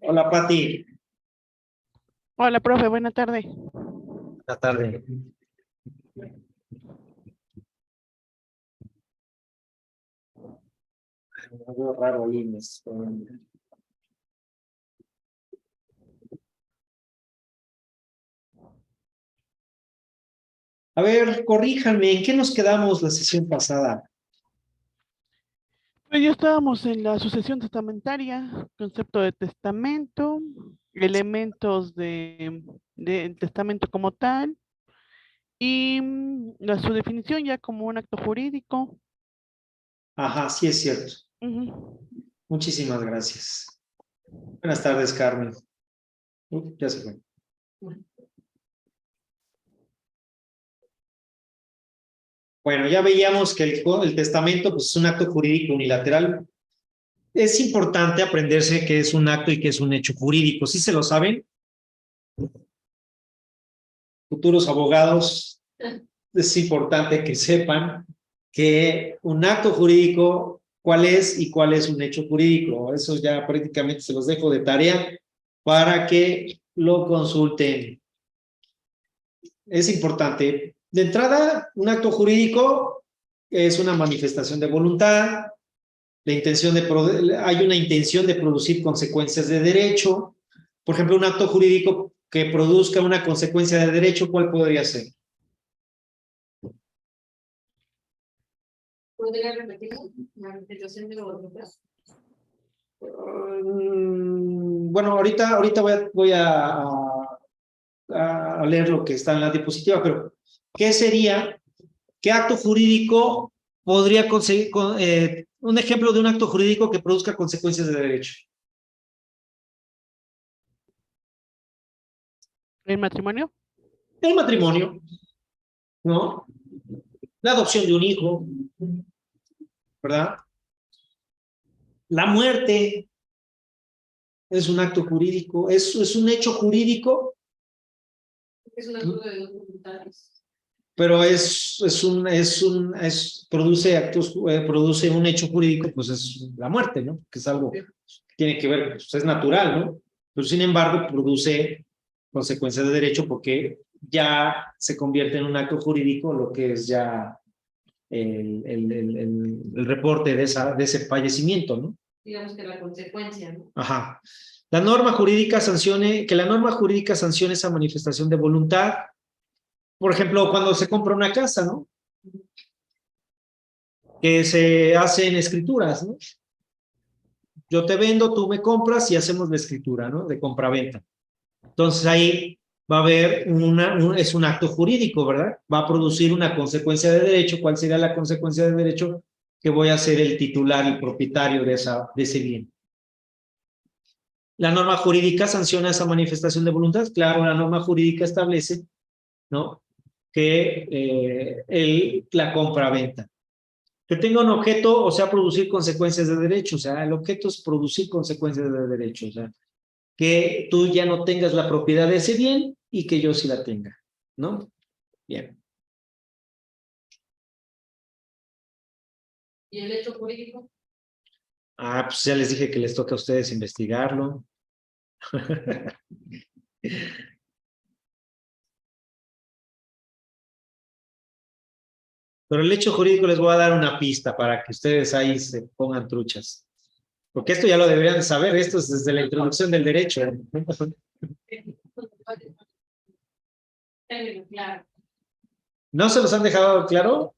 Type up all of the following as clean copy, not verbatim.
Hola, Pati. Hola, profe, buena tarde. Buenas tardes. Algo raro ahí. A ver, corríjanme, ¿en qué nos quedamos la sesión pasada? Pues ya estábamos en la sucesión testamentaria, concepto de testamento, elementos del testamento como tal, y su definición ya como un acto jurídico. Ajá, sí es cierto. Ujú. Muchísimas gracias. Buenas tardes, Carmen. Ya se fue. Bueno, ya veíamos que el testamento pues, es un acto jurídico unilateral. Es importante aprenderse qué es un acto y qué es un hecho jurídico. ¿Sí se lo saben? Futuros abogados, es importante que sepan que un acto jurídico, cuál es y cuál es un hecho jurídico. Eso ya prácticamente se los dejo de tarea para que lo consulten. Es importante. De entrada, un acto jurídico es una manifestación de voluntad, hay una intención de producir consecuencias de derecho. Por ejemplo, un acto jurídico que produzca una consecuencia de derecho, ¿cuál podría ser? ¿Podría repetir la manifestación de voluntad? Bueno, ahorita voy a leer lo que está en la diapositiva, pero qué acto jurídico podría conseguir, un ejemplo de un acto jurídico que produzca consecuencias de derecho? ¿El matrimonio? El matrimonio, ¿no? La adopción de un hijo, ¿verdad? La muerte es un acto jurídico, es un hecho jurídico. Es un acto de dos voluntades. Pero produce un hecho jurídico, pues es la muerte, ¿no? Que es algo que tiene que ver, pues es natural, ¿no? Pero sin embargo, produce consecuencias de derecho porque ya se convierte en un acto jurídico lo que es ya el reporte de ese fallecimiento, ¿no? Digamos que la consecuencia, ¿no? Ajá. Que la norma jurídica sancione esa manifestación de voluntad. Por ejemplo, cuando se compra una casa, ¿no? Que se hacen escrituras, ¿no? Yo te vendo, tú me compras y hacemos la escritura, ¿no? De compra-venta. Entonces ahí va a haber es un acto jurídico, ¿verdad? Va a producir una consecuencia de derecho. ¿Cuál sería la consecuencia de derecho? Que voy a ser el titular y propietario de ese bien. La norma jurídica sanciona esa manifestación de voluntad. Claro, la norma jurídica establece, ¿no? Que la compra-venta. Que tenga un objeto, o sea, producir consecuencias de derecho, o sea, el objeto es producir consecuencias de derecho, o sea, que tú ya no tengas la propiedad de ese bien y que yo sí la tenga, ¿no? Bien. ¿Y el hecho jurídico? Ah, pues ya les dije que les toca a ustedes investigarlo. Pero el hecho jurídico les voy a dar una pista para que ustedes ahí se pongan truchas. Porque esto ya lo deberían de saber, esto es desde la introducción del derecho. Claro. ¿No se los han dejado claro?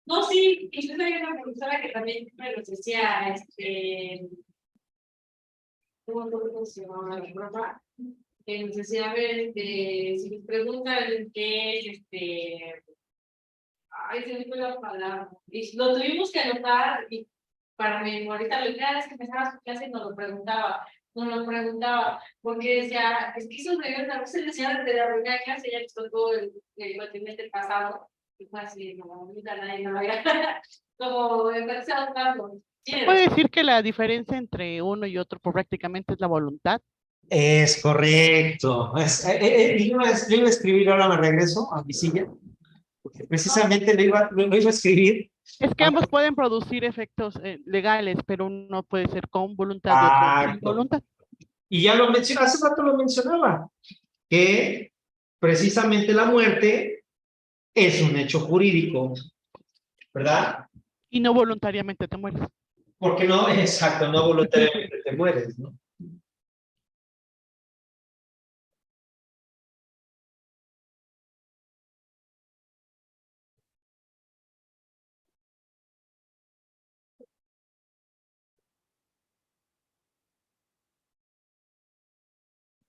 No, sí, incluso hay una profesora que también me lo decía, ¿cómo se llama la profa? Que nos decía, a ver, si les preguntan qué es, ay, se me fue la palabra, y lo tuvimos que anotar y para memorizarlo, y cada vez que empezaba su clase nos lo preguntaba, porque decía, es que esos deberes a veces decían de la primera clase, ya les tocó el cuatrimestre pasado, y fue así, no, ahorita nadie no había, como empecé a hablarlo. ¿Se puede decir que la diferencia entre uno y otro pues, prácticamente es la voluntad? Es correcto. Yo iba a escribir, ahora me regreso a mi silla. porque precisamente lo iba a escribir. Es que ambos pueden producir efectos legales, pero uno puede ser con voluntad y otro sin Exacto. voluntad. Y ya lo mencioné, hace rato lo mencionaba, que precisamente la muerte es un hecho jurídico, ¿verdad? Y no voluntariamente te mueres. Porque no, exacto, no voluntariamente te mueres, ¿no?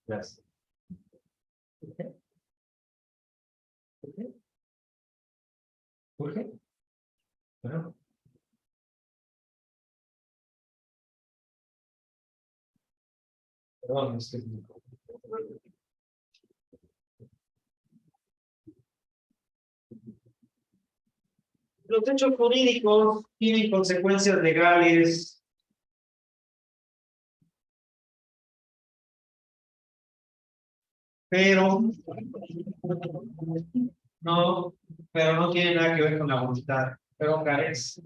Gracias. ¿Por qué? ¿Por qué? ¿Por qué? Bueno, perdón, es que... Los hechos jurídicos tienen consecuencias legales. Pero no tiene nada que ver con la voluntad. Pero carece.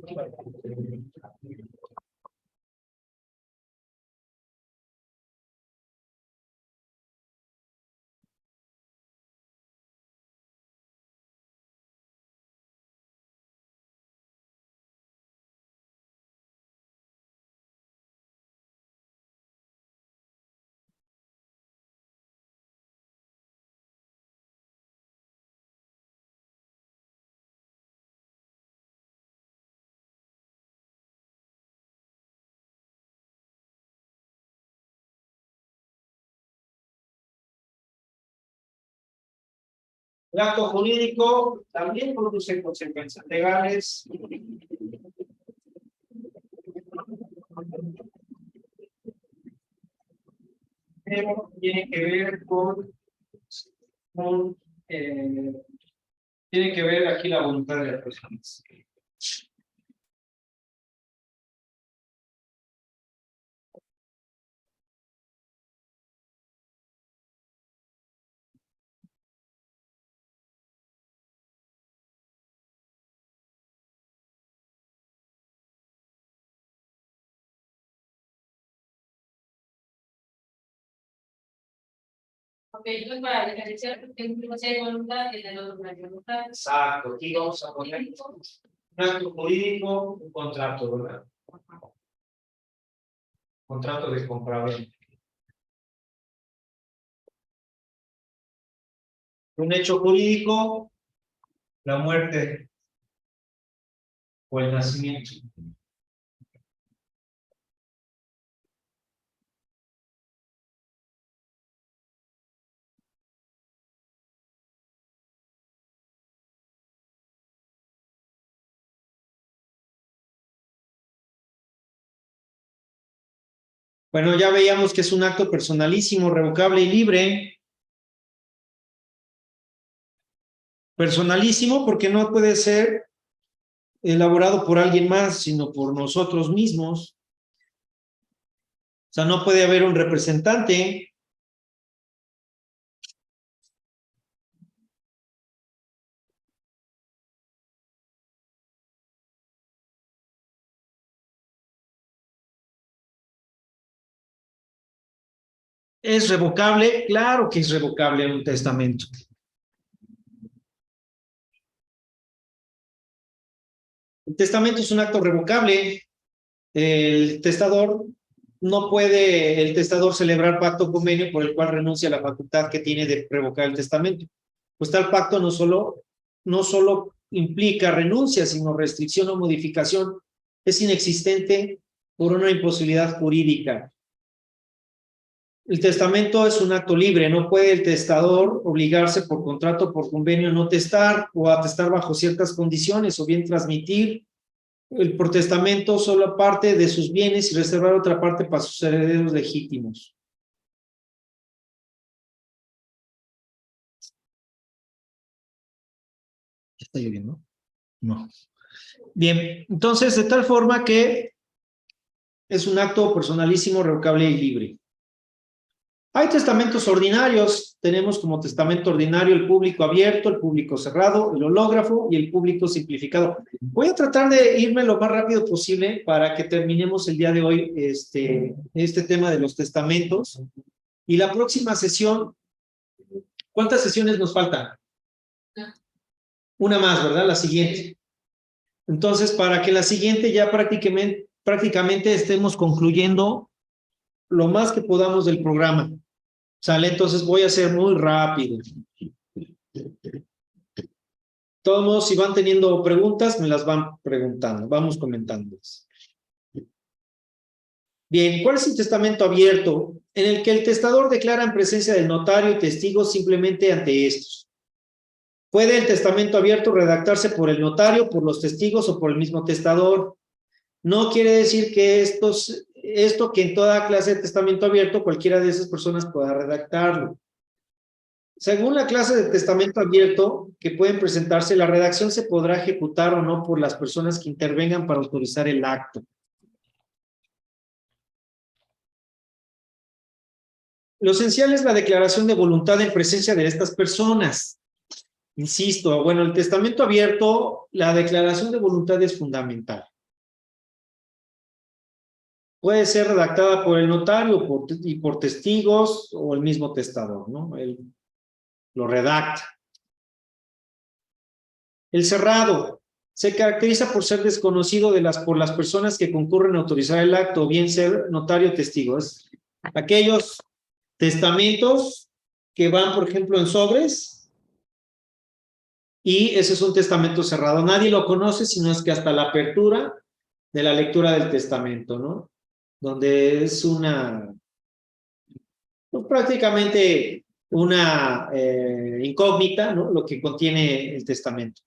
El acto jurídico también produce consecuencias legales. Pero tiene que ver con tiene que ver aquí la voluntad de las personas. Ok, entonces para diferenciar, tengo que hacer voluntad y el otro no hay voluntad. Exacto, aquí vamos a poner un acto jurídico, un contrato, ¿verdad? Contrato de compraventa. Un hecho jurídico, la muerte o el nacimiento. Bueno, ya veíamos que es un acto personalísimo, revocable y libre. Personalísimo porque no puede ser elaborado por alguien más, sino por nosotros mismos. O sea, no puede haber un representante. ¿Es revocable? Claro que es revocable un testamento. El testamento es un acto revocable. El testador no puede, el testador celebrar pacto o convenio por el cual renuncia a la facultad que tiene de revocar el testamento. Pues tal pacto no solo implica renuncia, sino restricción o modificación. Es inexistente por una imposibilidad jurídica. El testamento es un acto libre, no puede el testador obligarse por contrato o por convenio a no testar o a testar bajo ciertas condiciones o bien transmitir por testamento solo parte de sus bienes y reservar otra parte para sus herederos legítimos. ¿Está lloviendo? No. Bien, entonces de tal forma que es un acto personalísimo, revocable y libre. Hay testamentos ordinarios. Tenemos como testamento ordinario el público abierto, el público cerrado, el hológrafo y el público simplificado. Voy a tratar de irme lo más rápido posible para que terminemos el día de hoy este tema de los testamentos. Y la próxima sesión, ¿cuántas sesiones nos faltan? Una más, ¿verdad? La siguiente. Entonces, para que la siguiente ya prácticamente estemos concluyendo lo más que podamos del programa. ¿Sale? Entonces voy a ser muy rápido. Todos modos, si van teniendo preguntas, me las van preguntando. Vamos comentando. Bien, ¿cuál es el testamento abierto? En el que el testador declara en presencia del notario y testigos simplemente ante estos. Puede el testamento abierto redactarse por el notario, por los testigos o por el mismo testador. No quiere decir que esto que en toda clase de testamento abierto cualquiera de esas personas pueda redactarlo. Según la clase de testamento abierto que pueden presentarse, la redacción se podrá ejecutar o no por las personas que intervengan para autorizar el acto. Lo esencial es la declaración de voluntad en presencia de estas personas. Insisto, bueno, el testamento abierto, la declaración de voluntad es fundamental. Puede ser redactada por el notario y por testigos o el mismo testador, ¿no? Él lo redacta. El cerrado se caracteriza por ser desconocido por las personas que concurren a autorizar el acto, o bien ser notario o testigo. Es aquellos testamentos que van, por ejemplo, en sobres, y ese es un testamento cerrado. Nadie lo conoce, sino es que hasta la apertura de la lectura del testamento, ¿no? Donde es prácticamente una incógnita, ¿no? Lo que contiene el testamento.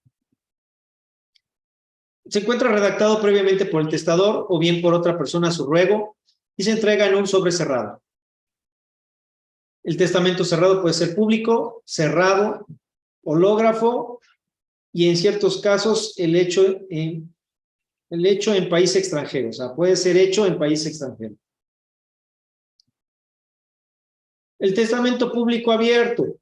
Se encuentra redactado previamente por el testador o bien por otra persona a su ruego y se entrega en un sobre cerrado. El testamento cerrado puede ser público, cerrado, hológrafo y en ciertos casos el hecho en país extranjero. O sea, puede ser hecho en país extranjero. El testamento público abierto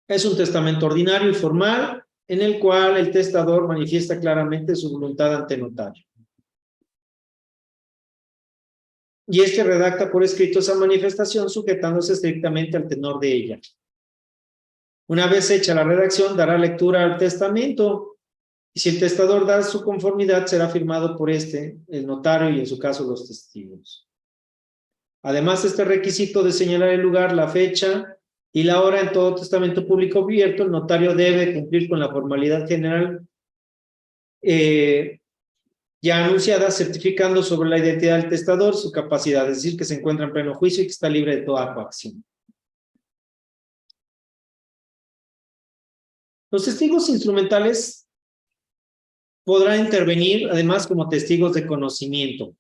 es un testamento ordinario y formal en el cual el testador manifiesta claramente su voluntad ante notario. Y este redacta por escrito esa manifestación sujetándose estrictamente al tenor de ella. Una vez hecha la redacción, dará lectura al testamento y si el testador da su conformidad, será firmado por el notario y en su caso los testigos. Además, este requisito de señalar el lugar, la fecha y la hora en todo testamento público abierto, el notario debe cumplir con la formalidad general ya anunciada, certificando sobre la identidad del testador, su capacidad, es decir, que se encuentra en pleno juicio y que está libre de toda coacción. Los testigos instrumentales podrán intervenir, además, como testigos de conocimiento.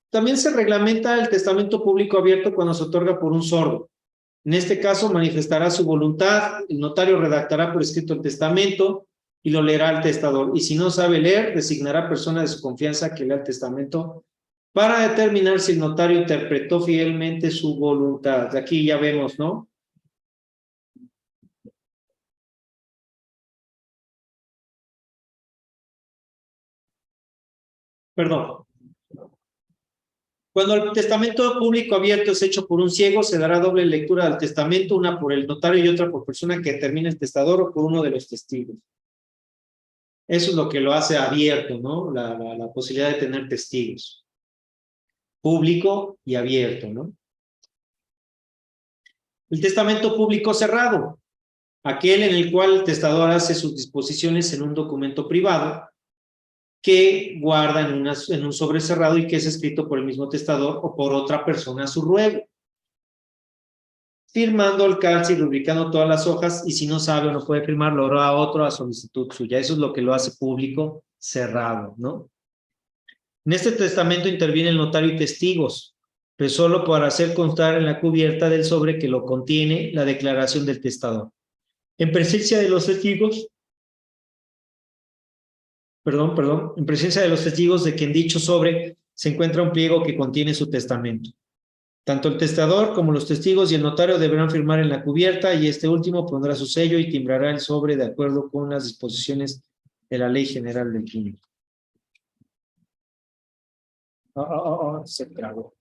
También se reglamenta el testamento público abierto cuando se otorga por un sordo. En este caso, manifestará su voluntad, el notario redactará por escrito el testamento y lo leerá al testador. Y si no sabe leer, designará persona de su confianza que lea el testamento para determinar si el notario interpretó fielmente su voluntad. Aquí ya vemos, ¿no? Perdón. Cuando el testamento público abierto es hecho por un ciego, se dará doble lectura del testamento, una por el notario y otra por persona que determine el testador o por uno de los testigos. Eso es lo que lo hace abierto, ¿no? La posibilidad de tener testigos. Público y abierto, ¿no? El testamento público cerrado. Aquel en el cual el testador hace sus disposiciones en un documento privado que guarda en un sobre cerrado y que es escrito por el mismo testador o por otra persona a su ruego. Firmando el calce y rubricando todas las hojas, y si no sabe o no puede firmar, lo hará otro a solicitud suya. Eso es lo que lo hace público cerrado, ¿no? En este testamento interviene el notario y testigos, pero solo para hacer constar en la cubierta del sobre que lo contiene la declaración del testador. En presencia de los testigos, en presencia de los testigos de que en dicho sobre se encuentra un pliego que contiene su testamento. Tanto el testador como los testigos y el notario deberán firmar en la cubierta y este último pondrá su sello y timbrará el sobre de acuerdo con las disposiciones de la Ley General del Químico. Se tragó.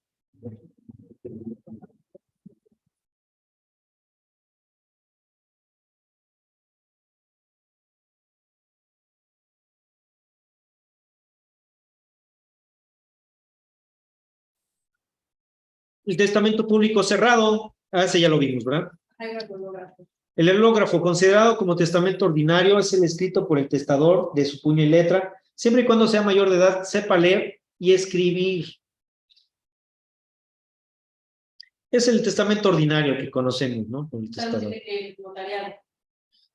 El testamento público cerrado, ese ya lo vimos, ¿verdad? Ahí va el hológrafo. El hológrafo, considerado como testamento ordinario, es el escrito por el testador de su puño y letra, siempre y cuando sea mayor de edad, sepa leer y escribir. Es el testamento ordinario que conocemos, ¿no? Por el testador. Notariado.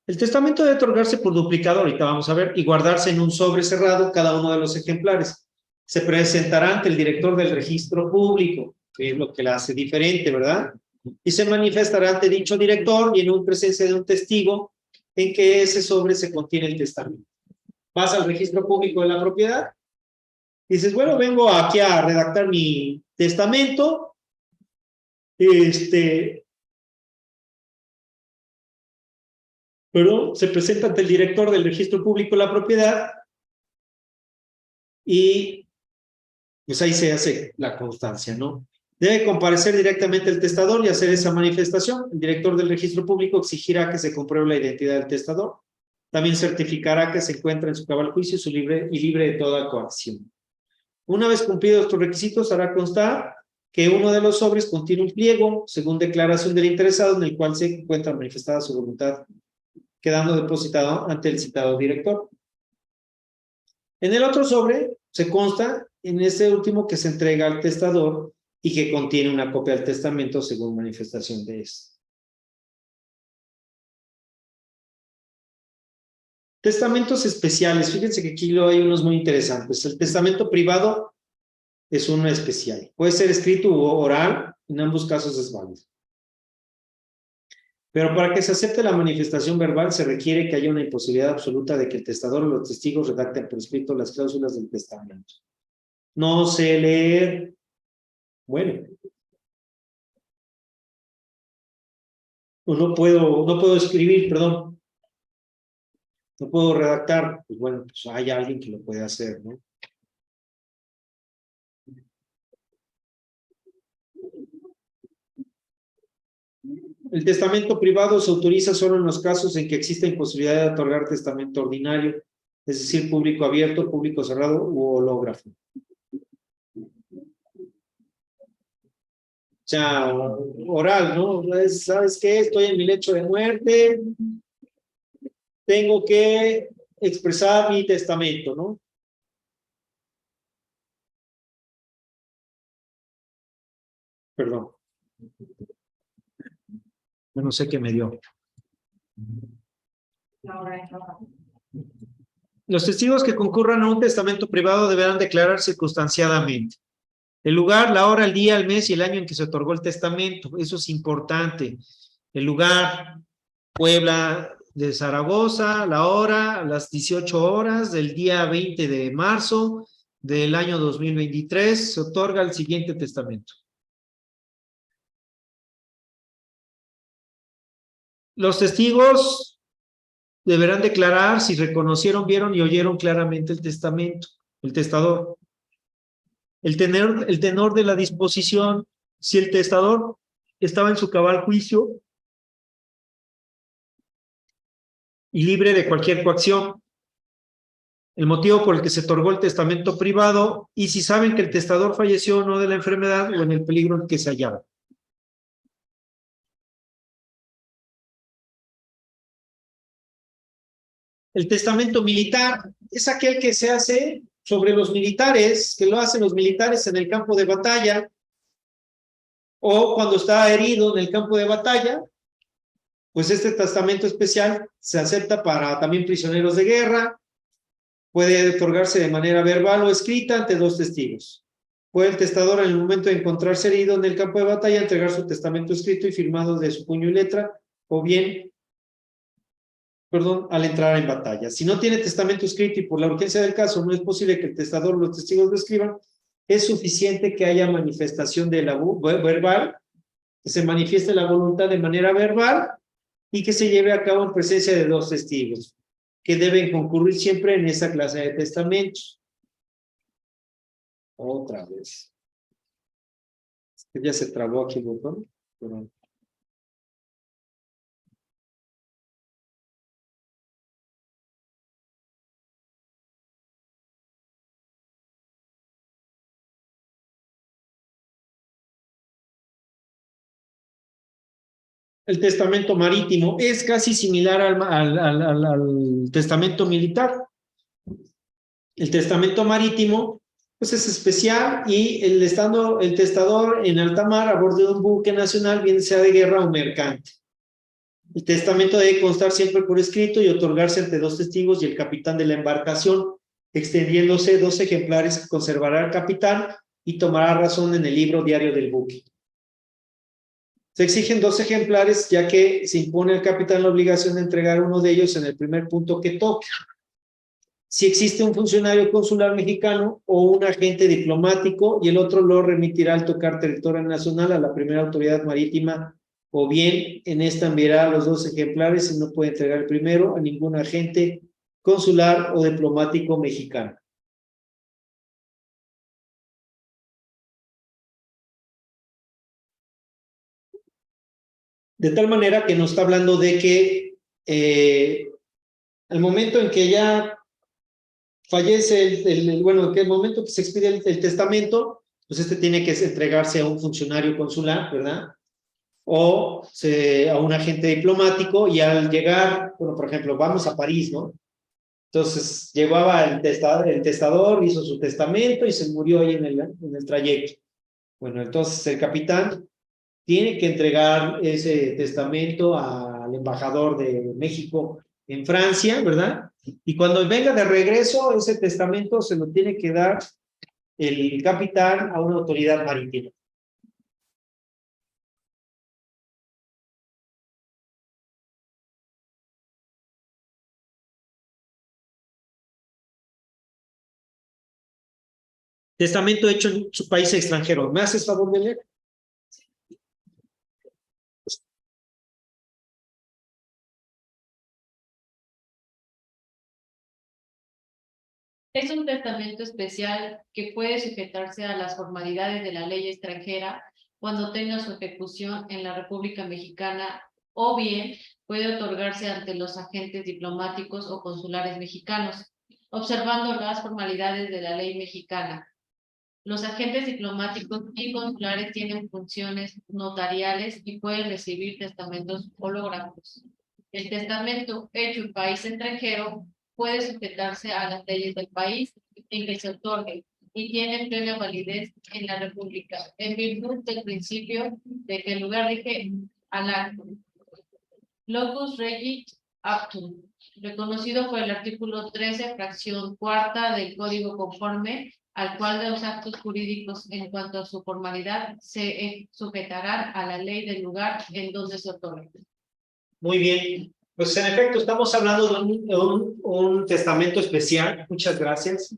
El testamento debe otorgarse por duplicado, ahorita vamos a ver, y guardarse en un sobre cerrado cada uno de los ejemplares. Se presentará ante el director del registro público, que es lo que la hace diferente, ¿verdad? Y se manifestará ante dicho director y en un presencia de un testigo en que ese sobre se contiene el testamento. Vas al registro público de la propiedad, dices, bueno, vengo aquí a redactar mi testamento, pero se presenta ante el director del registro público de la propiedad y pues ahí se hace la constancia, ¿no? Debe comparecer directamente el testador y hacer esa manifestación. El director del registro público exigirá que se compruebe la identidad del testador. También certificará que se encuentra en su cabal juicio y libre de toda coacción. Una vez cumplidos estos requisitos, hará constar que uno de los sobres contiene un pliego, según declaración del interesado, en el cual se encuentra manifestada su voluntad, quedando depositado ante el citado director. En el otro sobre se consta en este último que se entrega al testador y que contiene una copia del testamento según manifestación de este. Testamentos especiales. Fíjense que aquí hay unos muy interesantes. El testamento privado es uno especial. Puede ser escrito u oral, en ambos casos es válido. Pero para que se acepte la manifestación verbal se requiere que haya una imposibilidad absoluta de que el testador o los testigos redacten por escrito las cláusulas del testamento. No sé leer. Bueno. Pues no puedo escribir, perdón. No puedo redactar. Pues bueno, pues hay alguien que lo puede hacer, ¿no? El testamento privado se autoriza solo en los casos en que exista imposibilidad de otorgar testamento ordinario, es decir, público abierto, público cerrado u hológrafo. O sea, oral, ¿no? ¿Sabes qué? Estoy en mi lecho de muerte, tengo que expresar mi testamento, ¿no? Perdón. Yo no sé qué me dio. Los testigos que concurran a un testamento privado deberán declarar circunstanciadamente el lugar, la hora, el día, el mes y el año en que se otorgó el testamento. Eso es importante. El lugar, Puebla de Zaragoza, la hora, a las 18 horas del día 20 de marzo del año 2023, se otorga el siguiente testamento. Los testigos deberán declarar si reconocieron, vieron y oyeron claramente el testamento, el testador. El tenor de la disposición, si el testador estaba en su cabal juicio y libre de cualquier coacción, el motivo por el que se otorgó el testamento privado y si saben que el testador falleció o no de la enfermedad o en el peligro en que se hallaba. El testamento militar es aquel que se hace sobre los militares, que lo hacen los militares en el campo de batalla o cuando está herido en el campo de batalla, pues este testamento especial se acepta para también prisioneros de guerra, puede otorgarse de manera verbal o escrita ante dos testigos. Puede el testador en el momento de encontrarse herido en el campo de batalla entregar su testamento escrito y firmado de su puño y letra, o bien, al entrar en batalla. Si no tiene testamento escrito y por la urgencia del caso no es posible que el testador o los testigos lo escriban, es suficiente que haya manifestación de la verbal, que se manifieste la voluntad de manera verbal y que se lleve a cabo en presencia de dos testigos, que deben concurrir siempre en esa clase de testamentos. Otra vez. Ya se trabó aquí el botón. Pero... El testamento marítimo es casi similar al testamento militar. El testamento marítimo pues es especial y el testador en alta mar a bordo de un buque nacional, bien sea de guerra o mercante. El testamento debe constar siempre por escrito y otorgarse ante dos testigos y el capitán de la embarcación, extendiéndose 2 ejemplares que conservará el capitán y tomará razón en el libro diario del buque. Se exigen 2 ejemplares, ya que se impone al capitán la obligación de entregar uno de ellos en el primer punto que toque. Si existe un funcionario consular mexicano o un agente diplomático, y el otro lo remitirá al tocar territorio nacional a la primera autoridad marítima, o bien en esta enviará los 2 ejemplares y no puede entregar el primero a ningún agente consular o diplomático mexicano. De tal manera que nos está hablando de que al momento en que ya fallece, bueno, en el momento que se expide el testamento, pues tiene que entregarse a un funcionario consular, ¿verdad? O a un agente diplomático, y al llegar, bueno, por ejemplo, vamos a París, ¿no? Entonces, llevaba el testador, hizo su testamento y se murió ahí en el trayecto. Bueno, entonces el capitán tiene que entregar ese testamento al embajador de México en Francia, ¿verdad? Y cuando venga de regreso, ese testamento se lo tiene que dar el capitán a una autoridad marítima. Testamento hecho en su país extranjero. ¿Me haces favor de leer? Es un testamento especial que puede sujetarse a las formalidades de la ley extranjera cuando tenga su ejecución en la República Mexicana, o bien puede otorgarse ante los agentes diplomáticos o consulares mexicanos, observando las formalidades de la ley mexicana. Los agentes diplomáticos y consulares tienen funciones notariales y pueden recibir testamentos holográficos. El testamento hecho en país extranjero puede sujetarse a las leyes del país en que se otorgue y tiene plena validez en la República, en virtud del principio de que el lugar rige al acto. Locus regit actum, reconocido por el artículo 13, fracción cuarta del Código conforme, al cual de los actos jurídicos en cuanto a su formalidad se sujetarán a la ley del lugar en donde se otorga. Muy bien. Pues en efecto, estamos hablando de un testamento especial. Muchas gracias.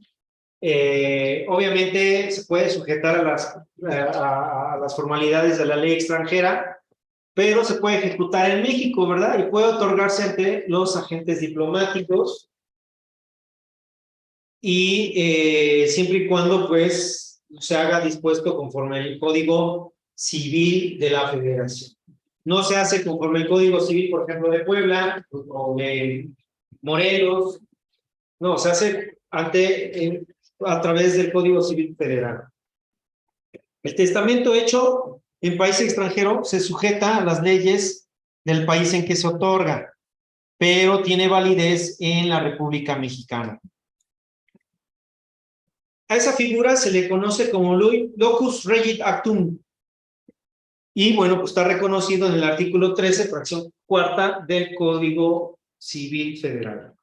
Obviamente se puede sujetar a las formalidades de la ley extranjera, pero se puede ejecutar en México, ¿verdad? Y puede otorgarse ante los agentes diplomáticos, y siempre y cuando pues se haga dispuesto conforme el Código Civil de la Federación. No se hace conforme el Código Civil, por ejemplo, de Puebla o de Morelos. No, se hace a través del Código Civil Federal. El testamento hecho en país extranjero se sujeta a las leyes del país en que se otorga, pero tiene validez en la República Mexicana. A esa figura se le conoce como locus regit actum. Y bueno, pues está reconocido en el artículo 13, fracción cuarta del Código Civil Federal.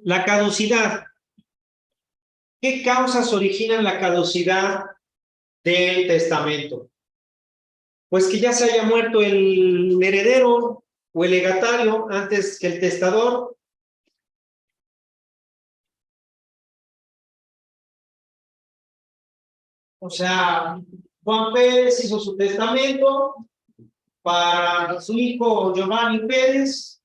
La caducidad. ¿Qué causas originan la caducidad del testamento? Pues que ya se haya muerto el heredero o el legatario antes que el testador. O sea, Juan Pérez hizo su testamento para su hijo Giovanni Pérez,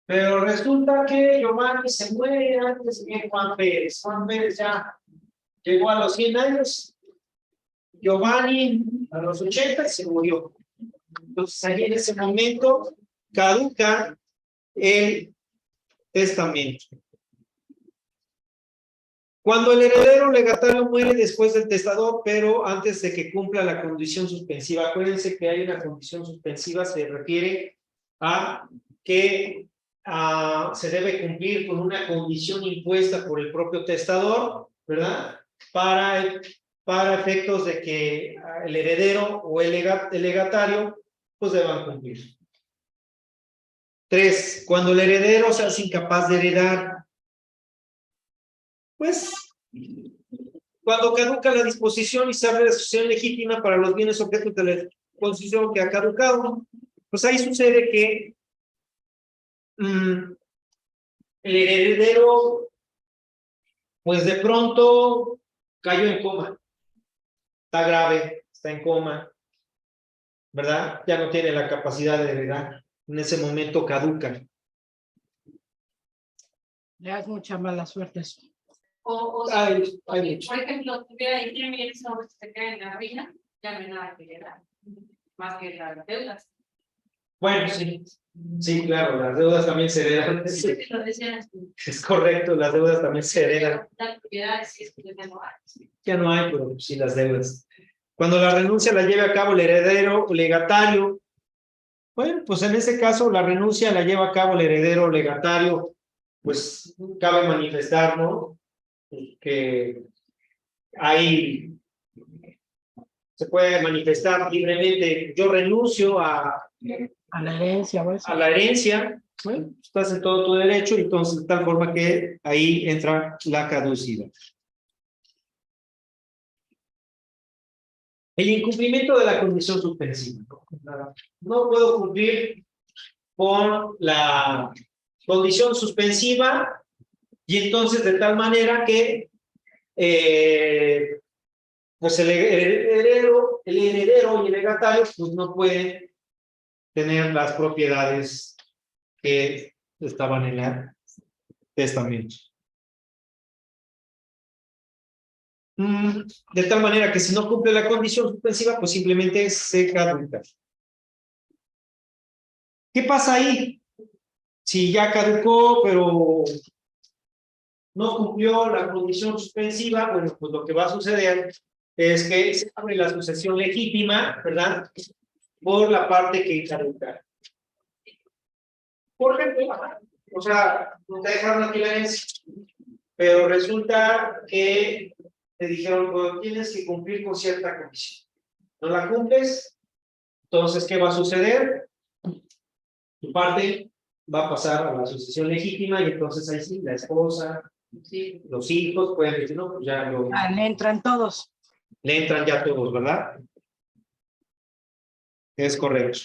pero resulta que Giovanni se muere antes que Juan Pérez. Juan Pérez ya llegó a los 100 años, Giovanni a los 80 y se murió. Entonces ahí en ese momento caduca el testamento. Cuando el heredero legatario muere después del testador, pero antes de que cumpla la condición suspensiva, acuérdense que hay una condición suspensiva, se refiere a que se debe cumplir con una condición impuesta por el propio testador, ¿verdad? Para efectos de que el heredero o el legatario pues deban cumplir. 3. Cuando el heredero se hace incapaz de heredar, pues, cuando caduca la disposición y se abre la sucesión legítima para los bienes objetos de la disposición que ha caducado, pues ahí sucede que el heredero, pues de pronto cayó en coma, está grave, está en coma, ¿verdad? Ya no tiene la capacidad de heredar, en ese momento caduca. Le das mucha mala suerte eso. Hay mucho. Por ejemplo, tuviera 10 millones de dólares que se quedan en la ruina, ya no hay nada que heredar, más que las deudas. Bueno, sí. Sí, claro, las deudas también se heredan. Sí, lo decías tú. Es correcto, las deudas también se heredan. La propiedad, si es que ya no hay. Ya no hay, pero sí las deudas. Cuando la renuncia la lleve a cabo el heredero o legatario, bueno, pues en ese caso la renuncia la lleva a cabo el heredero o legatario, pues cabe manifestar, ¿no? Que ahí se puede manifestar libremente, yo renuncio a la herencia o eso. a la herencia, bueno, estás en todo tu derecho, entonces de tal forma que ahí entra la caducidad. El incumplimiento de la condición suspensiva. No puedo cumplir con la condición suspensiva y entonces de tal manera que pues el heredero y el legatario pues no pueden tener las propiedades que estaban en el testamento. De tal manera que si no cumple la condición suspensiva, pues simplemente se caduca. ¿Qué pasa ahí? Si ya caducó, pero no cumplió la condición suspensiva, bueno, pues lo que va a suceder es que se abre la sucesión legítima, ¿verdad? Por la parte que caduca. Por ejemplo, o sea, no te dejaron aquí la herencia, pero resulta que te dijeron, bueno, tienes que cumplir con cierta condición. No la cumples, entonces, ¿qué va a suceder? Tu parte va a pasar a la sucesión legítima y entonces ahí sí, la esposa, sí, los hijos pueden decir, no, pues ya lo... Le entran todos. Le entran ya todos, ¿verdad? Es correcto.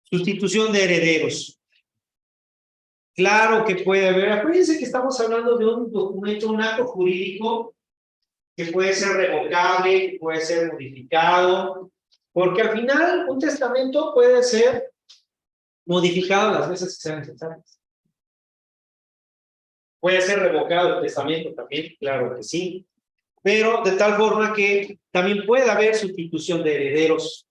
Sustitución de herederos. Claro que puede haber. Acuérdense que estamos hablando de un documento, un acto jurídico que puede ser revocable, que puede ser modificado, porque al final un testamento puede ser modificado las veces que sean necesarias. Puede ser revocado el testamento también, claro que sí, pero de tal forma que también puede haber sustitución de herederos.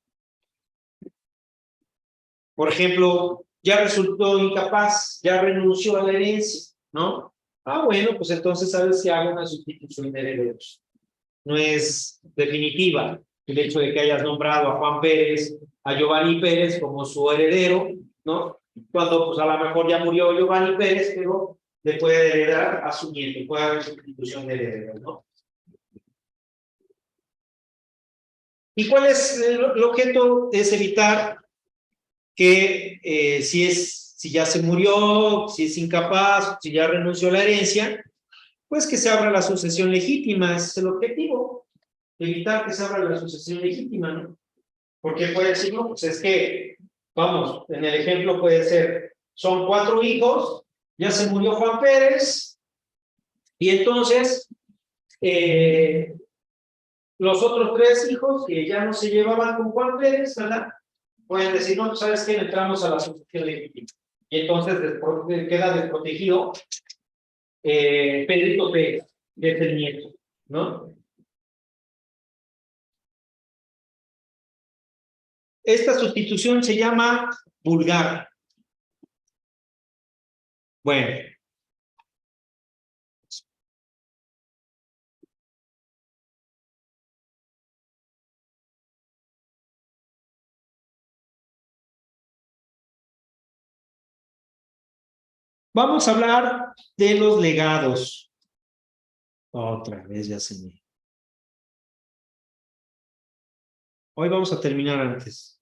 Por ejemplo, ya resultó incapaz, ya renunció a la herencia, ¿no? Bueno, pues entonces sabes que hago una sustitución de herederos. No es definitiva el hecho de que hayas nombrado a Juan Pérez, a Giovanni Pérez como su heredero, ¿no? Cuando pues a lo mejor ya murió Giovanni Pérez, pero le puede heredar a su nieto, puede haber sustitución de herederos, ¿no? ¿Y cuál es el objeto? Es evitar que si ya se murió, si es incapaz, si ya renunció a la herencia, pues que se abra la sucesión legítima, ese es el objetivo, evitar que se abra la sucesión legítima, ¿no? Porque puede decir, no, pues es que Vamos, en el ejemplo puede ser, son 4 hijos, ya se murió Juan Pérez, y entonces los otros 3 hijos que ya no se llevaban con Juan Pérez, ¿verdad? Pueden decir, no, ¿sabes qué? Entramos a la sucesión legítima. Y entonces queda desprotegido Pedrito Pérez, que es el nieto, ¿no? Esta sustitución se llama vulgar. Bueno. Vamos a hablar de los legados. Otra vez ya se me... Hoy vamos a terminar antes.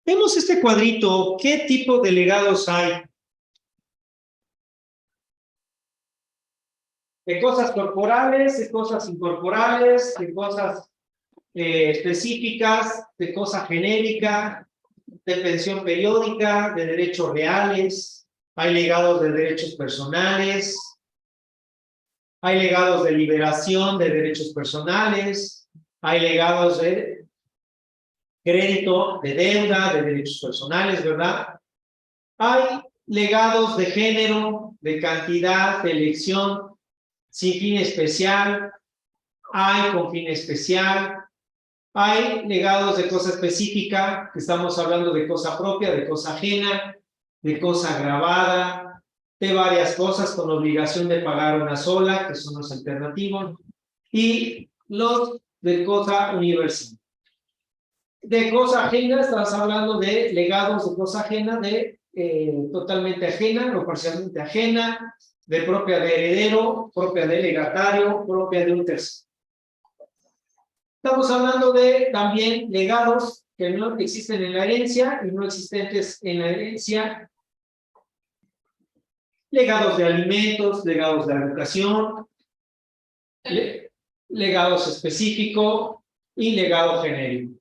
Vemos este cuadrito. ¿Qué tipo de legados hay? De cosas corporales, de cosas incorporales, de cosas específicas, de cosa genérica, de pensión periódica, de derechos reales. Hay legados de derechos personales. Hay legados de liberación de derechos personales. Hay legados de crédito, de deuda, de derechos personales, ¿verdad? Hay legados de género, de cantidad, de elección, sin fin especial. Hay con fin especial. Hay legados de cosa específica, que estamos hablando de cosa propia, de cosa ajena, de cosa agravada, de varias cosas con obligación de pagar una sola, que son los alternativos, y los de cosa universal. De cosa ajena, estás hablando de legados de cosa ajena, de totalmente ajena o parcialmente ajena, de propia de heredero, propia de legatario, propia de un tercero. Estamos hablando de también legados que no existen en la herencia y no existentes en la herencia. Legados de alimentos, legados de educación, legados específicos y legado genérico.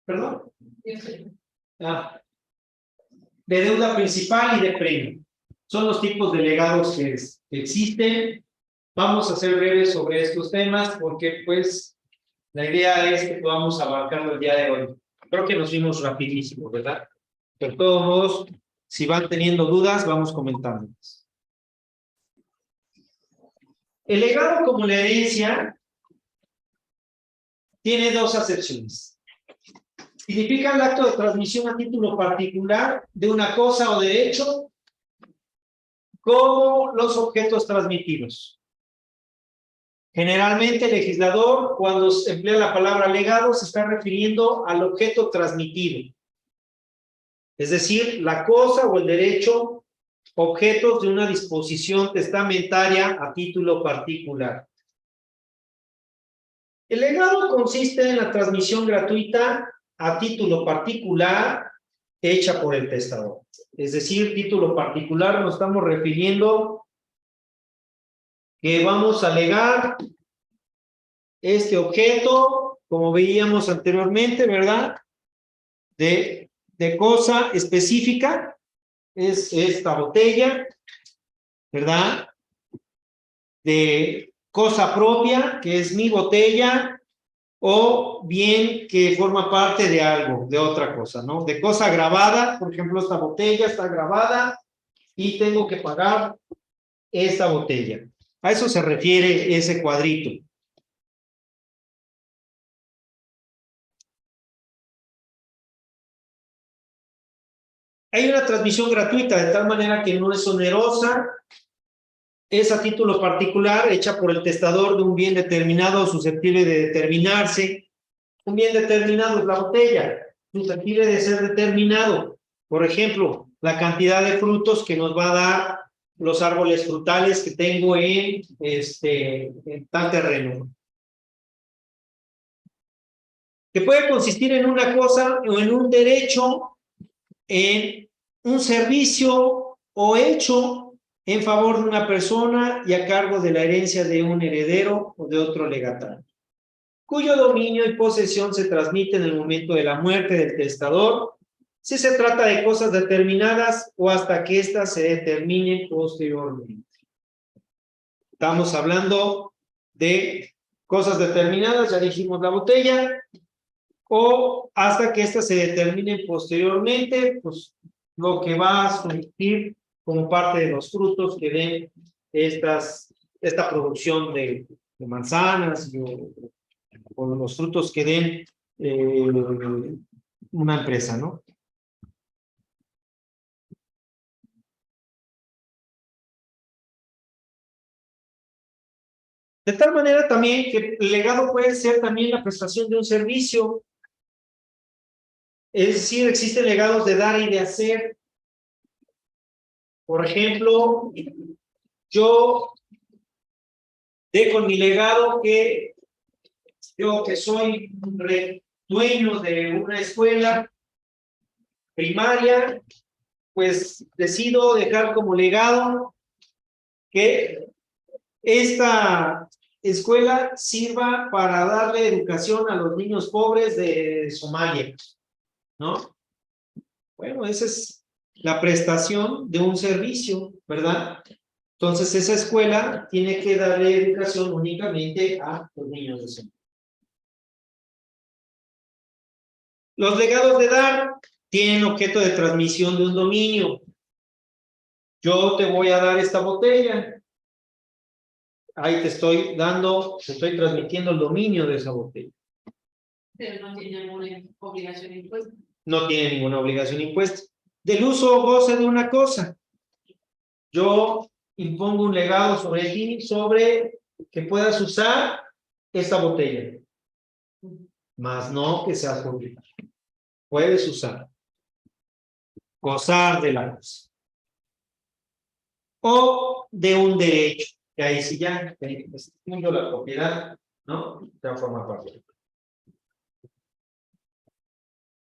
¿Perdón? Ah. De deuda principal y de premio. Son los tipos de legados que existen. Vamos a ser breves sobre estos temas porque pues la idea es que podamos abarcarlo el día de hoy. Creo que nos vimos rapidísimo, ¿verdad? De todos modos, si van teniendo dudas, vamos comentándolas. El legado como la herencia tiene 2 acepciones. Significa el acto de transmisión a título particular de una cosa o derecho como los objetos transmitidos. Generalmente el legislador, cuando se emplea la palabra legado, se está refiriendo al objeto transmitido. Es decir, la cosa o el derecho, objetos de una disposición testamentaria a título particular. El legado consiste en la transmisión gratuita a título particular hecha por el testador. Es decir, título particular nos estamos refiriendo que vamos a legar este objeto, como veíamos anteriormente, ¿verdad? De cosa específica, es esta botella, ¿verdad? De cosa propia, que es mi botella, o bien que forma parte de algo, de otra cosa, ¿no? De cosa grabada, por ejemplo, esta botella está grabada y tengo que pagar esta botella. A eso se refiere ese cuadrito. Hay una transmisión gratuita, de tal manera que no es onerosa, es a título particular, hecha por el testador de un bien determinado, susceptible de determinarse. Un bien determinado es la botella, susceptible de ser determinado. Por ejemplo, la cantidad de frutos que nos va a dar los árboles frutales que tengo en tal terreno. Que puede consistir en una cosa o en un derecho, en un servicio o hecho en favor de una persona y a cargo de la herencia de un heredero o de otro legatario. cuyo dominio y posesión se transmite en el momento de la muerte del testador, si se trata de cosas determinadas o hasta que éstas se determinen posteriormente. Estamos hablando de cosas determinadas, ya dijimos la botella, o hasta que éstas se determinen posteriormente, pues lo que va a surgir como parte de los frutos que den esta producción de manzanas o los frutos que den una empresa, ¿no? De tal manera también que el legado puede ser también la prestación de un servicio. Es decir, existen legados de dar y de hacer. Por ejemplo, yo dejo en mi legado que yo que soy dueño de una escuela primaria, pues decido dejar como legado que esta escuela sirva para darle educación a los niños pobres de Somalia, ¿no? Bueno, esa es la prestación de un servicio, ¿verdad? Entonces esa escuela tiene que darle educación únicamente a los niños de Somalia. Los legados de dar tienen objeto de transmisión de un dominio. Yo te voy a dar esta botella. Ahí te estoy transmitiendo el dominio de esa botella. Pero no tiene ninguna obligación impuesta. No tiene ninguna obligación impuesta. Del uso o goce de una cosa. Yo impongo un legado sobre ti, sobre que puedas usar esta botella. Más no que seas obligado. Puedes usar. Gozar de la cosa. O de un derecho. Que ahí sí ya, la propiedad, ¿no? Ya forma parte.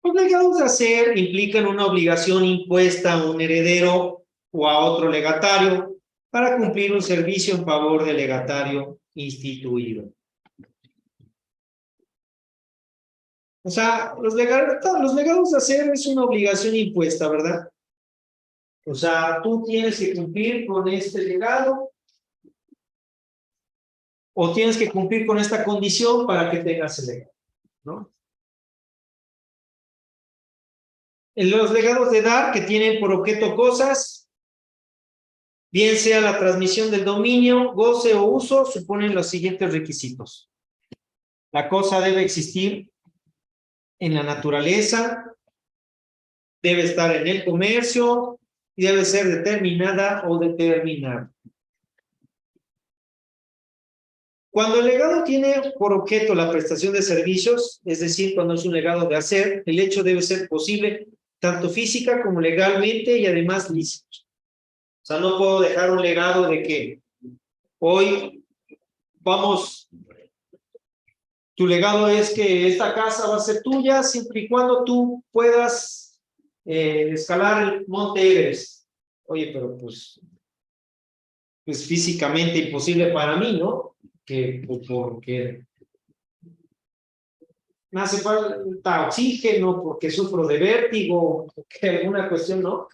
Los legados de hacer implican una obligación impuesta a un heredero o a otro legatario para cumplir un servicio en favor del legatario instituido. O sea, los legados de hacer es una obligación impuesta, ¿verdad? O sea, tú tienes que cumplir con este legado o tienes que cumplir con esta condición para que tengas el legado, ¿no? En los legados de dar, que tienen por objeto cosas, bien sea la transmisión del dominio, goce o uso, suponen los siguientes requisitos. La cosa debe existir en la naturaleza, debe estar en el comercio y debe ser determinada o determinada. Cuando el legado tiene por objeto la prestación de servicios, es decir, cuando es un legado de hacer, el hecho debe ser posible tanto física como legalmente y además lícito. O sea, no puedo dejar un legado de que hoy tu legado es que esta casa va a ser tuya siempre y cuando tú puedas escalar el Monte Everest. Oye, pero pues físicamente imposible para mí, ¿no? Porque me hace falta oxígeno, porque sufro de vértigo, porque alguna cuestión, ¿no?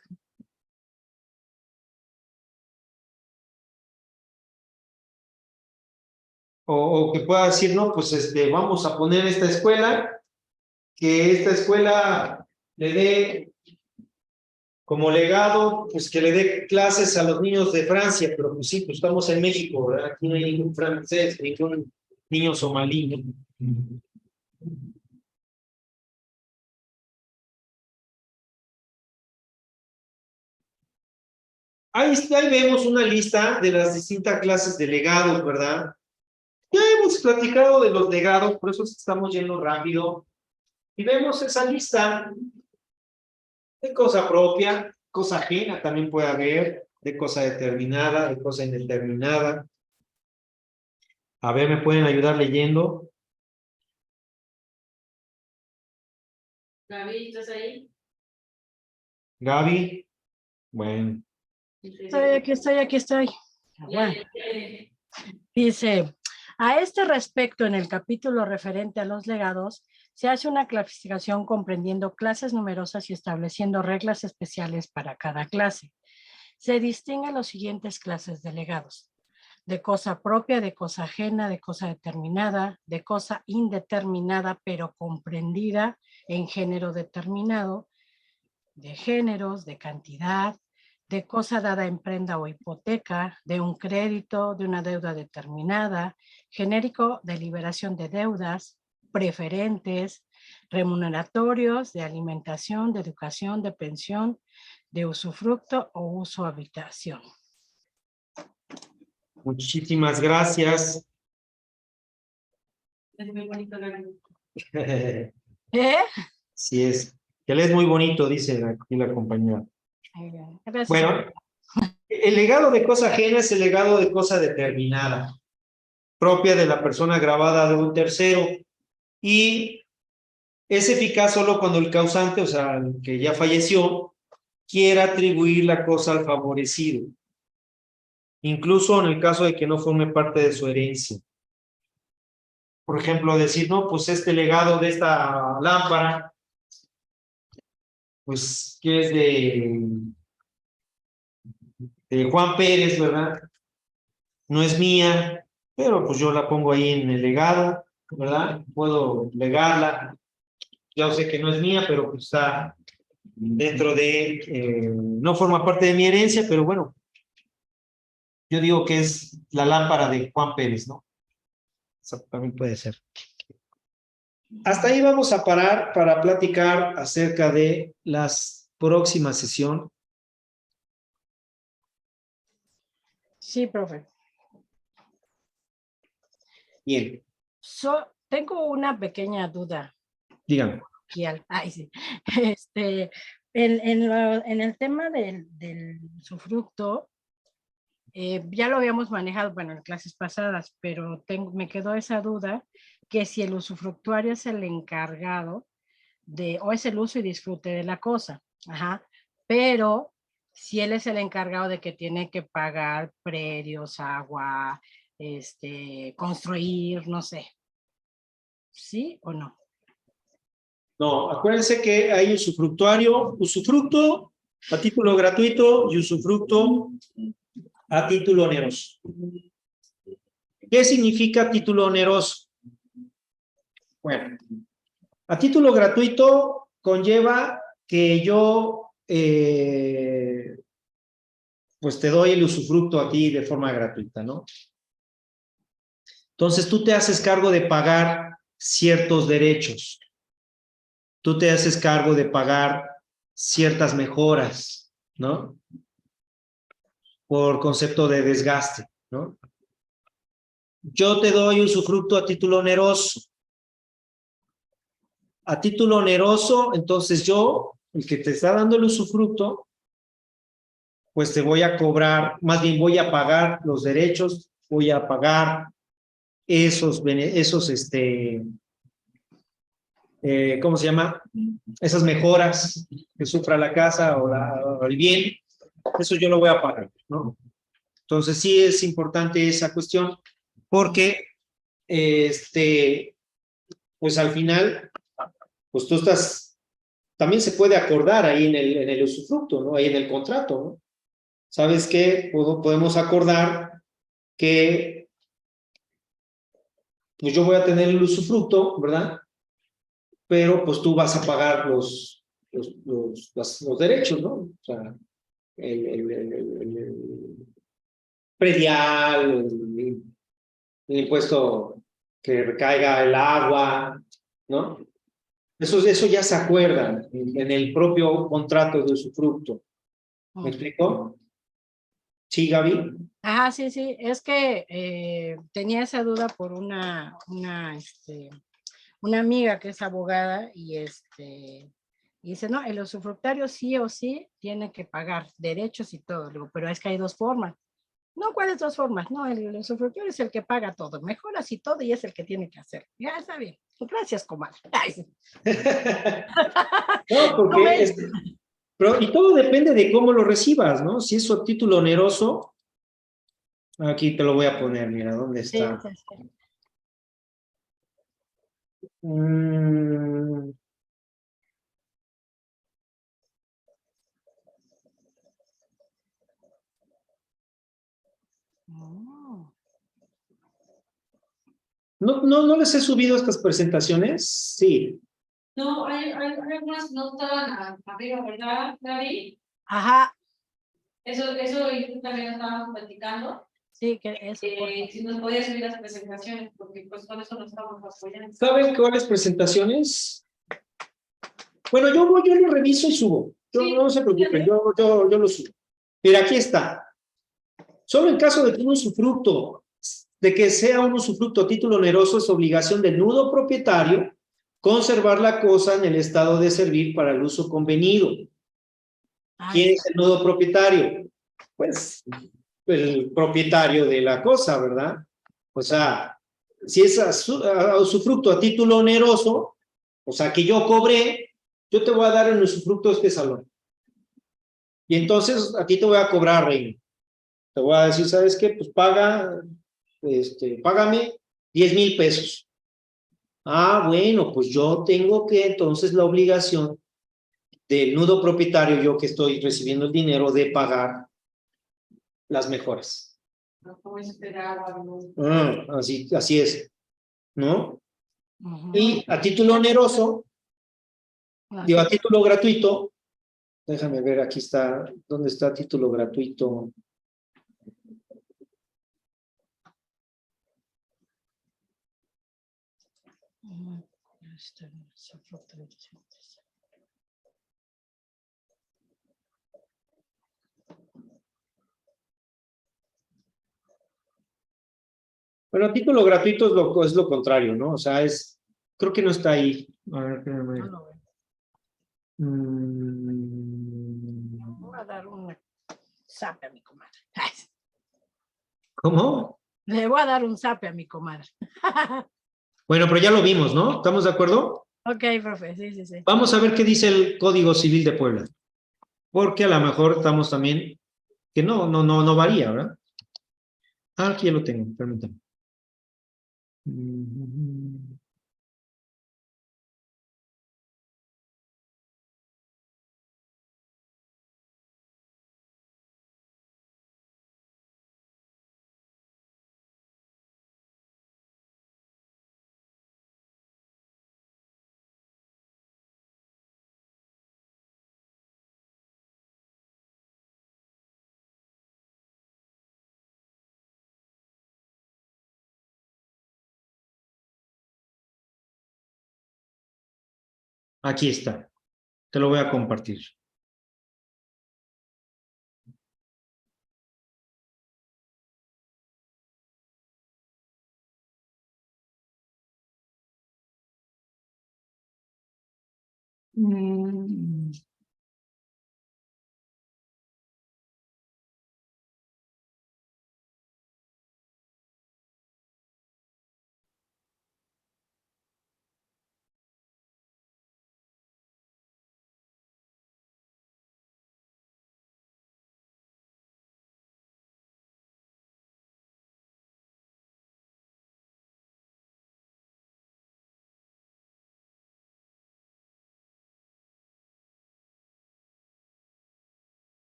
O que pueda decir, no, pues vamos a poner esta escuela, que esta escuela le dé como legado, pues que le dé clases a los niños de Francia, pero pues sí, pues estamos en México, ¿verdad? Aquí no hay ningún francés, ningún niño somalí, ¿no? Ahí vemos una lista de las distintas clases de legados, ¿verdad? Ya hemos platicado de los legados, por eso estamos yendo rápido. Y vemos esa lista de cosa propia, cosa ajena también puede haber, de cosa determinada, de cosa indeterminada. A ver, ¿me pueden ayudar leyendo? Gaby, ¿estás ahí? Gaby. Bueno. Aquí estoy. Bueno, dice, A este respecto, en el capítulo referente a los legados, se hace una clasificación comprendiendo clases numerosas y estableciendo reglas especiales para cada clase. Se distinguen las siguientes clases de legados: de cosa propia, de cosa ajena, de cosa determinada, de cosa indeterminada pero comprendida en género determinado, de géneros, de cantidad, de cosa dada en prenda o hipoteca, de un crédito, de una deuda determinada, genérico de liberación de deudas, preferentes, remuneratorios, de alimentación, de educación, de pensión, de usufructo o uso habitación. Muchísimas gracias. Es muy bonito verlo. Sí es. Que lees muy bonito, dice aquí la compañera. Gracias. Bueno, el legado de cosa ajena es el legado de cosa determinada, propia de la persona agravada de un tercero, y es eficaz solo cuando el causante, o sea, el que ya falleció, quiera atribuir la cosa al favorecido, incluso en el caso de que no forme parte de su herencia. Por ejemplo, decir, no, pues este legado de esta lámpara, pues que es de Juan Pérez, ¿verdad? No es mía, pero pues yo la pongo ahí en el legado, ¿verdad? Puedo legarla. Ya sé que no es mía, pero pues está dentro de, no forma parte de mi herencia, pero bueno, yo digo que es la lámpara de Juan Pérez, ¿no? Eso también puede ser. Hasta ahí vamos a parar para platicar acerca de las próximas sesión. Sí, profe. Bien, Tengo una pequeña duda. díganme. Ay, sí. En el tema del usufructo, ya lo habíamos manejado, bueno, en clases pasadas, pero me quedó esa duda que si el usufructuario es el encargado o es el uso y disfrute de la cosa, ajá, pero si él es el encargado de que tiene que pagar predios, agua, construir, no sé, ¿sí o no? No, acuérdense que hay usufructuario, usufructo a título gratuito y usufructo a título oneroso. ¿Qué significa título oneroso? Bueno, a título gratuito conlleva que yo pues te doy el usufructo a ti de forma gratuita, ¿no? Entonces tú te haces cargo de pagar ciertos derechos. Tú te haces cargo de pagar ciertas mejoras, ¿no? Por concepto de desgaste, ¿no? Yo te doy usufructo a título oneroso. A título oneroso, entonces yo, el que te está dando el usufructo, pues te voy a cobrar, más bien voy a pagar los derechos, voy a pagar ¿cómo se llama? Esas mejoras que sufra la casa o el bien, eso yo lo voy a pagar, ¿no? Entonces sí es importante esa cuestión, porque pues al final, pues tú también se puede acordar ahí en el usufructo, ¿no? Ahí en el contrato, ¿no? ¿Sabes qué? Podemos acordar que pues yo voy a tener el usufructo, ¿verdad? Pero pues tú vas a pagar los derechos, ¿no? O sea, el predial, el impuesto que recaiga el agua, ¿no? Eso ya se acuerda en el propio contrato de usufructo. ¿Me explico? ¿Sí, Gaby? Ajá, sí, sí, es que tenía esa duda por una amiga que es abogada y dice, no, el usufructario sí o sí tiene que pagar derechos y todo. Digo, pero es que hay dos formas. No, ¿cuáles dos formas? No, el usufructuario es el que paga todo, mejoras y todo y es el que tiene que hacer. Ya está bien. Gracias, comadre. Ay, sí. No, porque y todo depende de cómo lo recibas, ¿no? Si es a título oneroso, aquí te lo voy a poner, mira, ¿dónde está? Sí, sí, sí. Mm, Oh, no les he subido estas presentaciones. Sí. No, hay algunas que no estaban arriba, ¿verdad, Gaby? ajá, Eso y tú también estábamos platicando. sí, que eso. por favor. Si nos podías subir las presentaciones, porque pues con eso nos estamos apoyando. ¿Saben cuáles presentaciones? Bueno, yo lo reviso y subo. Sí, No se preocupen, yo lo subo. Mira, aquí está. Solo en caso de que un usufructo, de que sea un usufructo a título oneroso, es obligación del nudo propietario conservar la cosa en el estado de servir para el uso convenido. Ahí ¿Quién es está. el nudo propietario? Pues el propietario de la cosa, ¿verdad? O sea, si es a usufructo a título oneroso, o sea, que yo cobré, yo te voy a dar el usufructo de este salón. Y entonces a ti te voy a cobrar, reino. Te voy a decir, ¿sabes qué? Pues págame 10,000 pesos. Ah, bueno, pues yo tengo que entonces la obligación del nudo propietario, yo que estoy recibiendo el dinero, de pagar las mejoras. No puedo esperar algo. Así es, ¿no? Ujú. Y a título oneroso, digo, Así. a título gratuito, déjame ver, aquí está, ¿dónde está título gratuito? Ujú. Ahí está, esa foto de los dientes. Bueno, a título gratuito es lo contrario, ¿no? O sea, creo que no está ahí. A ver, espérame. No lo veo. Voy a dar un zape a mi comadre. Ay, ¿Cómo? le voy a dar un zape a mi comadre. Bueno, pero ya lo vimos, ¿no? ¿Estamos de acuerdo? Ok, profe, sí, sí, sí. Vamos a ver qué dice el Código Civil de Puebla. Porque a lo mejor estamos también, que no varía, ¿verdad? Ah, aquí ya lo tengo, permítame. Aquí está. Te lo voy a compartir.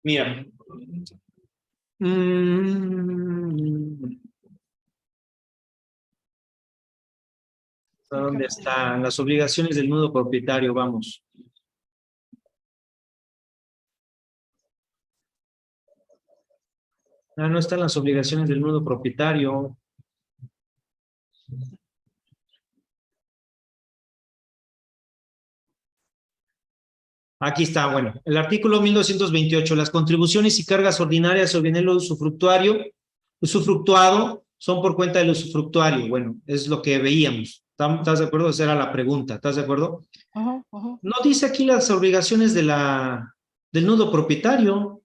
Mira. ¿Dónde están las obligaciones del nudo propietario? Vamos. Ah, no están las obligaciones del nudo propietario. Aquí está, bueno, el artículo 1228, las contribuciones y cargas ordinarias sobre el usufructuado son por cuenta del usufructuario. Bueno, es lo que veíamos. ¿Estás de acuerdo? Esa era la pregunta. ¿Estás de acuerdo? Ujú, ujú. No dice aquí las obligaciones del nudo propietario.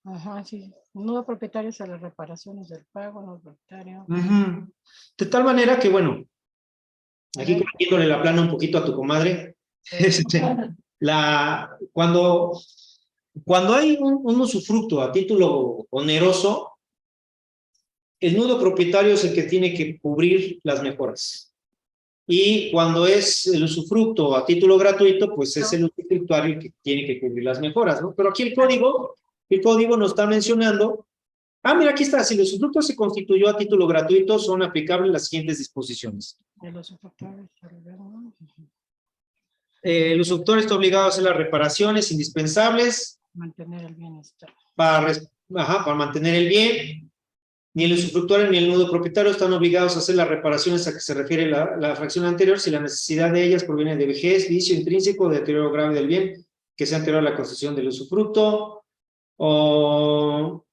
Ajá, sí. Nudo propietario a las reparaciones del pago, nudo propietario. Ujú. De tal manera que, bueno, Aquí corrigiéndole la plana un poquito a tu comadre. Cuando hay un usufructo a título oneroso, el nudo propietario es el que tiene que cubrir las mejoras. Y cuando es el usufructo a título gratuito, pues es el usufructuario el que tiene que cubrir las mejoras, ¿no? Pero aquí el código nos está mencionando, mira, aquí está, si el usufructo se constituyó a título gratuito, son aplicables las siguientes disposiciones. El usufructuario está obligado a hacer las reparaciones indispensables Mantener el bienestar. para mantener el bien. Ni el usufructuario ni el nudo propietario están obligados a hacer las reparaciones a que se refiere la fracción anterior si la necesidad de ellas proviene de vejez, vicio intrínseco, de deterioro grave del bien, que sea anterior a la concesión del usufructo, o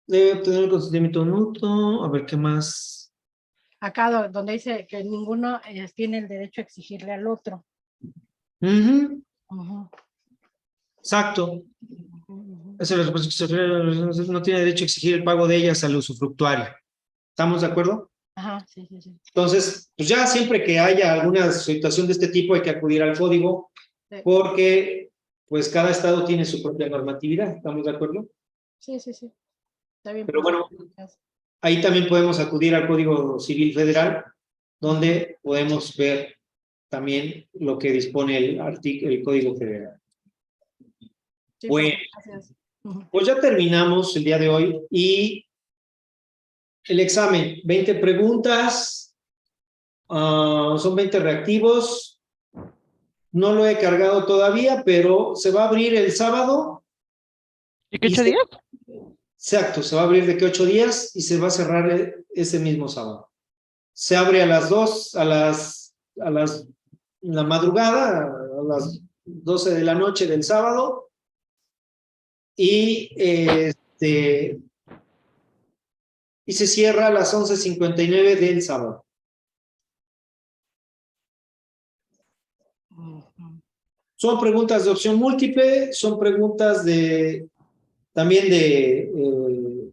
debe obtener el consentimiento mutuo. A ver, ¿qué más? Acá donde dice que ninguno tiene el derecho a exigirle al otro. Exacto. Ujú. Esa es la respuesta que se refiere, no tiene derecho a exigir el pago de ellas al usufructuario. ¿Estamos de acuerdo? Ajá, sí, sí, sí. Entonces, pues ya siempre que haya alguna situación de este tipo hay que acudir al código, Sí. porque pues cada estado tiene su propia normatividad. ¿Estamos de acuerdo? Sí, sí, sí. Está bien. Pero pues, bueno, ahí también podemos acudir al Código Civil Federal, donde podemos ver también lo que dispone el Código Federal. sí, Bueno, gracias. Ujú. pues ya terminamos el día de hoy y el examen, 20 preguntas, son 20 reactivos. No lo he cargado todavía, pero se va a abrir el sábado. ¿Y qué 8 días? Exacto, se va a abrir de que 8 días y se va a cerrar ese mismo sábado. Se abre a las 2, la madrugada, a las 12 de la noche del sábado, y se cierra a las 11:59 del sábado. Ujú. Son preguntas de opción múltiple, son preguntas también de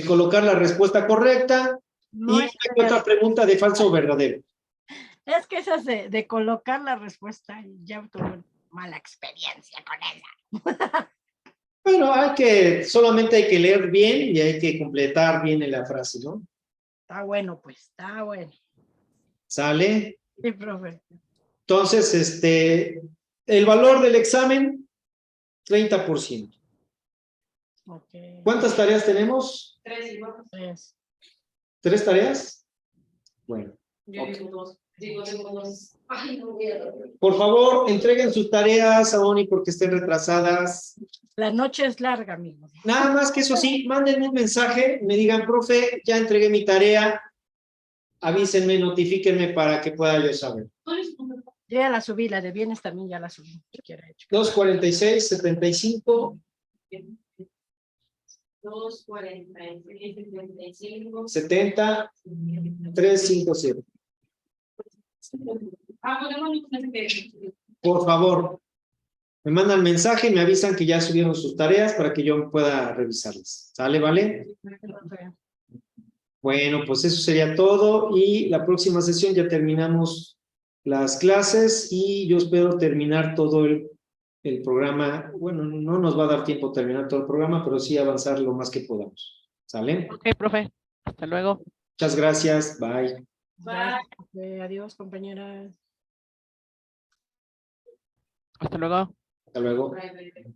colocar la respuesta correcta, No y es hay otra pregunta de falso o verdadero. Es que esas de colocar la respuesta, ya tuve mala experiencia con ella. Bueno, solamente hay que leer bien y hay que completar bien la frase, ¿no? Está bueno, pues, está bueno. ¿Sale? Sí, profe. Entonces, el valor del examen, 30%. Okay. ¿Cuántas tareas tenemos? 3 y vamos. Pues, 3 tareas. Bueno. Yo digo 2. Digo 2. Ay, no voy a dormir. Por favor, entreguen sus tareas a Oni porque estén retrasadas. la noche es larga, amigos. Nada más que eso sí, mándenme un mensaje, me digan, profe, ya entregué mi tarea, avísenme, notifíquenme para que pueda yo saber. Yo ya la subí, la de bienes también ya la subí. Si quiere, hecho. 246, 75, 246, 75. 70, 350. Por favor, me mandan mensaje, me avisan que ya subieron sus tareas para que yo pueda revisarlas. ¿Sale, vale? Bueno, pues eso sería todo y la próxima sesión ya terminamos las clases y yo espero terminar todo el programa. Bueno, no nos va a dar tiempo terminar todo el programa, pero sí avanzar lo más que podamos. ¿Sale? Ok, profe. Hasta luego. Muchas gracias. Bye. Bye. Adiós, compañeras. Hasta luego. Hasta luego. Bye.